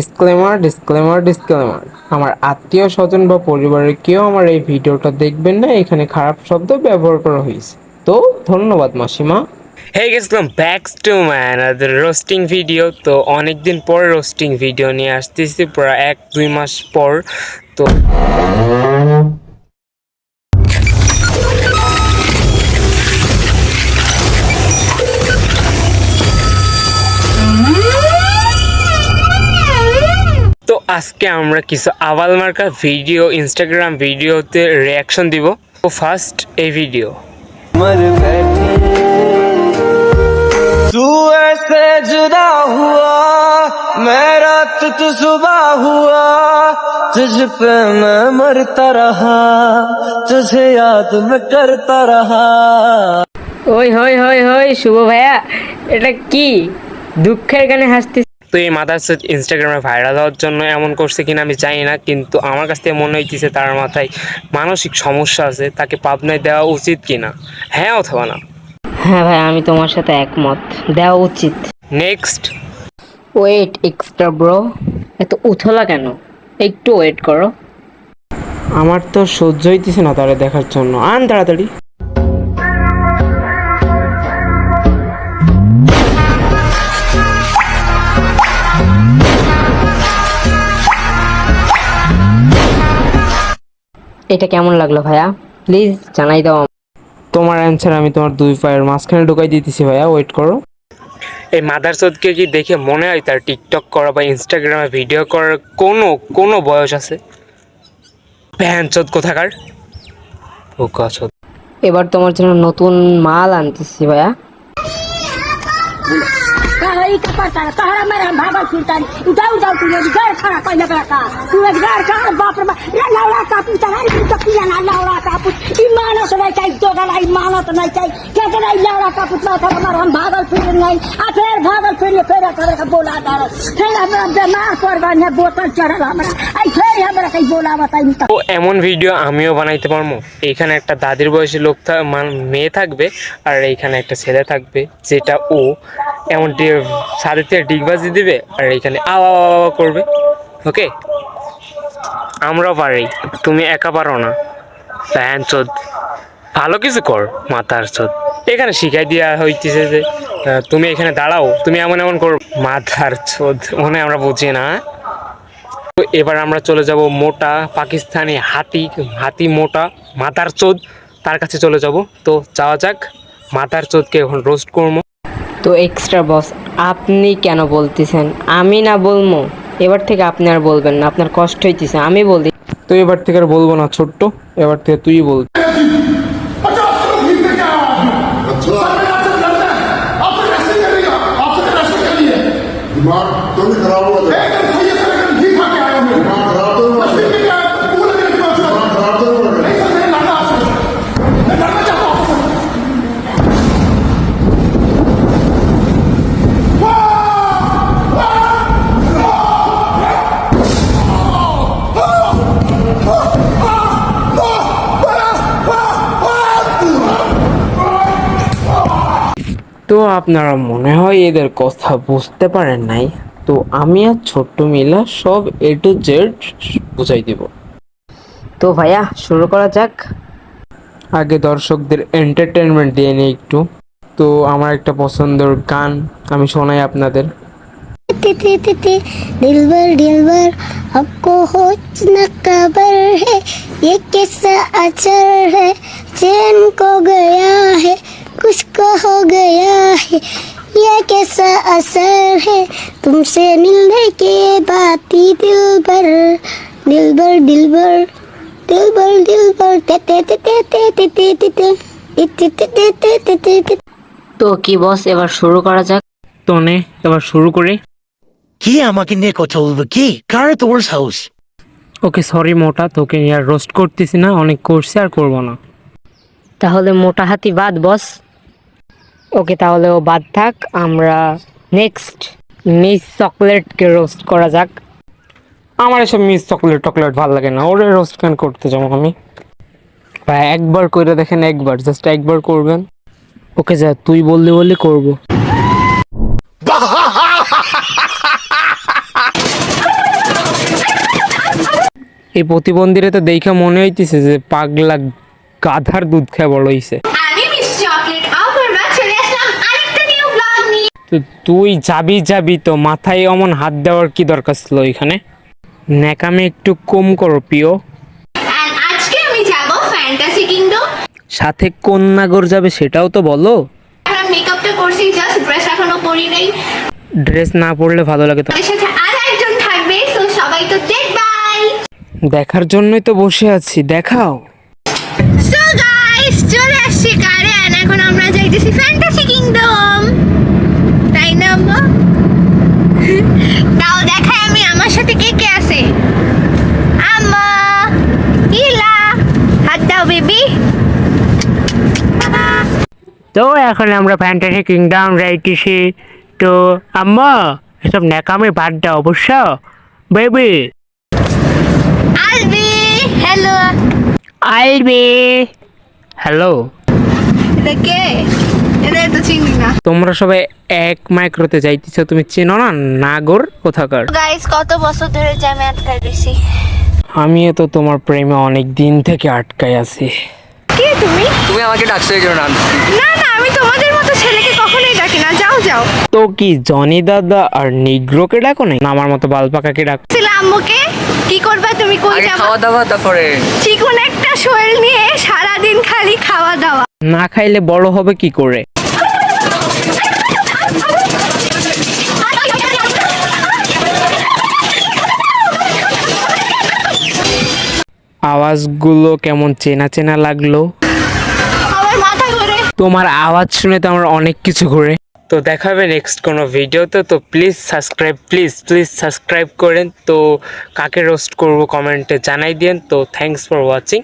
Disclaimer disclaimer disclaimer, আমার আত্মীয় স্বজন বা পরিবারের কেউ আমার এই ভিডিওটা দেখবেন না, এখানে খারাপ শব্দ ব্যবহার করা হয়েছে। তো ধন্যবাদ মাসিমা। Hey guys, welcome back to my another roasting video. তো অনেকদিন পর রোস্টিং ভিডিও নিয়ে আসতেছি, প্রায় 1-2 মাস পর। তো তো আজকে আমরা কিছু আবাল মার্কা ভিডিও, ইনস্টাগ্রাম ভিডিওতে রিয়াকশন দিব। তো ফার্স্ট এই ভিডিও। तू ऐसे जुदा हुआ मैं रात तू सुबह हुआ तुझ पे मैं मरता रहा तुझे याद मैं करता रहा। ওই হই হই হই শুভ ভাইয়া, এটা কি দুঃখের গানে হাসতে? তো এই মাদার ইনস্টাগ্রামে ভাইরাল হওয়ার জন্য এমন করছে কিনা আমি জানি না, কিন্তু আমার কাছ থেকে মনে হইতেছে তার মাথায় মানসিক সমস্যা আছে। তাকে পাবনায় দেওয়া উচিত কিনা, হ্যাঁ অথবা না? হ্যাঁ ভাই, আমি তোমার সাথে একমত, দেওয়া উচিত। নেক্সট। ওয়েট এক্সট্রা ব্রো, এত উথলা কেন? একটু ওয়েট করো। আমার তো সহ্য হইতেছে না তারে দেখার জন্য, আন তাড়াতাড়ি। এটা কেমন লাগলো ভাইয়া, প্লিজ জানাই দাও। তোমার অ্যান্সার আমি তোমার দুই পায়ের মাঝখানে ঢুকাই দিতেছি ভাইয়া, ওয়েট করো। এই মাদারচোদকে কি দেখে মনে হয় তার টিকটক করা বা ইনস্টাগ্রামে ভিডিও করার কোনো বয়স আছে? ভ্যানচোদ কোথাকার, বোকাচোদ। এবার তোমার জন্য নতুন মাল আনতেছি ভাইয়া। Kahari ka pata, kahara mera bhagal sultan. Udau udau tu ye gar khara koi na bata. Tu ye gar khara bap re la laura ka puta hari tu kiya na laura ka put. Imana se nai chai doga la imana to nai chai. Kya to nai laura ka put na tha hamar hum bhagal phir nai. A pher bhagal phir kare ka bola dar. Pher hamara bemar porban hai botal chadal hamara. Ai pher hamara kai bola batai ni. তো এমন video আমিও বানাইতে পারবো। এইখানে একটা দাদির বয়সী লোক মেয়ে থাকবে, আর এইখানে একটা ছেলে থাকবে, যেটা ও এমন ছাদের থেকে ডিগবাজি দিবে, আর এইখানে আওয়া করবে। ওকে, আমরাও পারি, তুমি একা পারো না। ফ্যান চোদ, ভালো কিছু কর মাথার চোদ। এখানে শিখাই দেওয়া হইতেছে যে তুমি এখানে দাঁড়াও, তুমি এমন এমন করো। মাথার চোদ, মনে আমরা বুঝি না। তো এবার আমরা চলে যাব মোটা পাকিস্তানি হাতি মোটা মাথার চোদ, তার কাছে চলে যাব। তো যাওয়া যাক, মাথার চোদকে এখন রোস্ট করবো। তো এক্সট্রা বস, আপনি কেন বলতেছেন? আমি না বলবো, এবার থেকে আপনি আর বলবেন না, আপনার কষ্ট হইতেছে, আমি বলি। তো এবার থেকে আর বলবো না ছোট্ট, এবার থেকে তুই বল। दिमाग तो भी खराब हुआ था। एकदम सही है सर, एकदम ठीक ठाक आया हूं। दिमाग खराब तो हुआ है। पूरा दिन दिमाग खराब तो हुआ है। नहीं सर, मैं लड़ना आपसे, मैं लड़ना चाहता हूं आपसे। তো আপনারা মনে হয় এদের কথা বুঝতে পারেন নাই, তো আমি আর ছোট্ট মিলা সব A to Z বুঝাই দিব। তো ভাইয়া শুরু করা যাক। আগে দর্শকদের এন্টারটেনমেন্ট দিয়ে নিই একটু। তো আমার একটা পছন্দের গান আমি শোনাই আপনাদের। दिलबर आपको कुछ न खबर है ये कैसा असर है चैन को गया है कुछ को हो गया है ये कैसा असर है तुमसे मिलने के बाद ही दिलबर दिलबर दिलबर दिलबर दिलबर ते ते ते ते ते ते ते ते ते ते ते ते। তো কি বস, এবার শুরু করা যাক। তো নে এবার শুরু করি। কি আমাকে নিয়ে কথা বলবো? কি কার তোর হাউস? ওকে সরি মোটা, তোকে আর রোস্ট করতেছি না, অনেক করছি আর করব না। তাহলে মোটা হাতি বাদ বস। ওকে, তাহলে ও বাদ থাক। আমরা নেক্সট মিস চকলেটকে রোস্ট করা যাক। আমার এসব মিস চকলেট ভালো লাগে না, ওরে রোস্ট ক্যান করতে যাবো আমি। ভাই একবার করে দেখেন, একবার জাস্ট একবার করবেন। ওকে যা, তুই বললি করবো। এই প্রতিবন্ধীরা তো দেখে মনে হইতেছে যে পাগলা গাধার দুধ খেয়ে বড় হইছে। আমি মিস চকলেট অপূর্বা চলে আসলাম আরেকটা নিউ ব্লগ নিয়ে। তো তুই যাবি তো মাথায় অমন হাত দেওয়ার কি দরকার ছিল এখানে? ন্যাকামি একটু কম করো প্রিয়। And আজকে আমি যাব ফ্যান্টাসি কিংডম। সাথে কোন নাগর যাবে সেটাও তো বলো। এখন মেকআপটা করছি, জাস্ট ড্রেস এখনো পরি নাই। ড্রেস না পরলে ভালো লাগে তো। আমাদের সাথে আর একজন থাকবে, তো সবাই তো দেখবাই। দেখার জন্যই তো বসে আছি, দেখাও। সো গাইস, চলে আসছি কারে, and এখন আমরা যাইতেছি ফ্যান্টাসি কিংডম, তাই না আম্মা? তাও দেখাই আমি, আমার সাথে কে কে আছে। আম্মা, ইলা, হাত দাও বেবি। তো এখন আমরা ফ্যান্টাসি কিংডম যাইতেছি। তো আম্মা এসব ন্যাকামি বাদ দাও অবশ্য বেবি। আলবি, হ্যালো। আইবি হ্যালো। এটা কে? এটা তো চিনি না। তোমরা সবাই এক মাইক্রোতে যাইতেছো, তুমি চেনো না নাগর কোথাকার? গাইস, কত বছর ধরে জ্যামে আটকাই রইছি। আমিও তো তোমার প্রেমে অনেক দিন থেকে আটকাই আছি। কে তুমি? তুমি আমাকে ডাকছো এই জন্য নাম। না না, আমি তোমাদের মতো ছেলেকে কখনোই ডাকি না। যাও যাও। তো কি জনি দাদা আর নিগ্রোকে ডাকো না? আমার মতো বালপাকাকে ডাকো। ছিল আম্মুকে, কি করবা তুমি? কই আগে যাবা? খাওয়া দাওয়া তারপরে চিকন একটা শরীর নিয়ে সারাদিন খালি খাওয়া দাওয়া। না খাইলে বড় হবে কি করে? আওয়াজগুলো কেমন চেনা চেনা লাগলো। আমার মাথা ঘুরে। তোমার আওয়াজ শুনে তো আমার অনেক কিছু ঘুরে। তো দেখা হবে নেক্সট কোনো ভিডিওতে। তো প্লিজ সাবস্ক্রাইব করেন। তো কাকে রোস্ট করব কমেন্টে জানাই দিন। তো থ্যাঙ্কস ফর ওয়াচিং।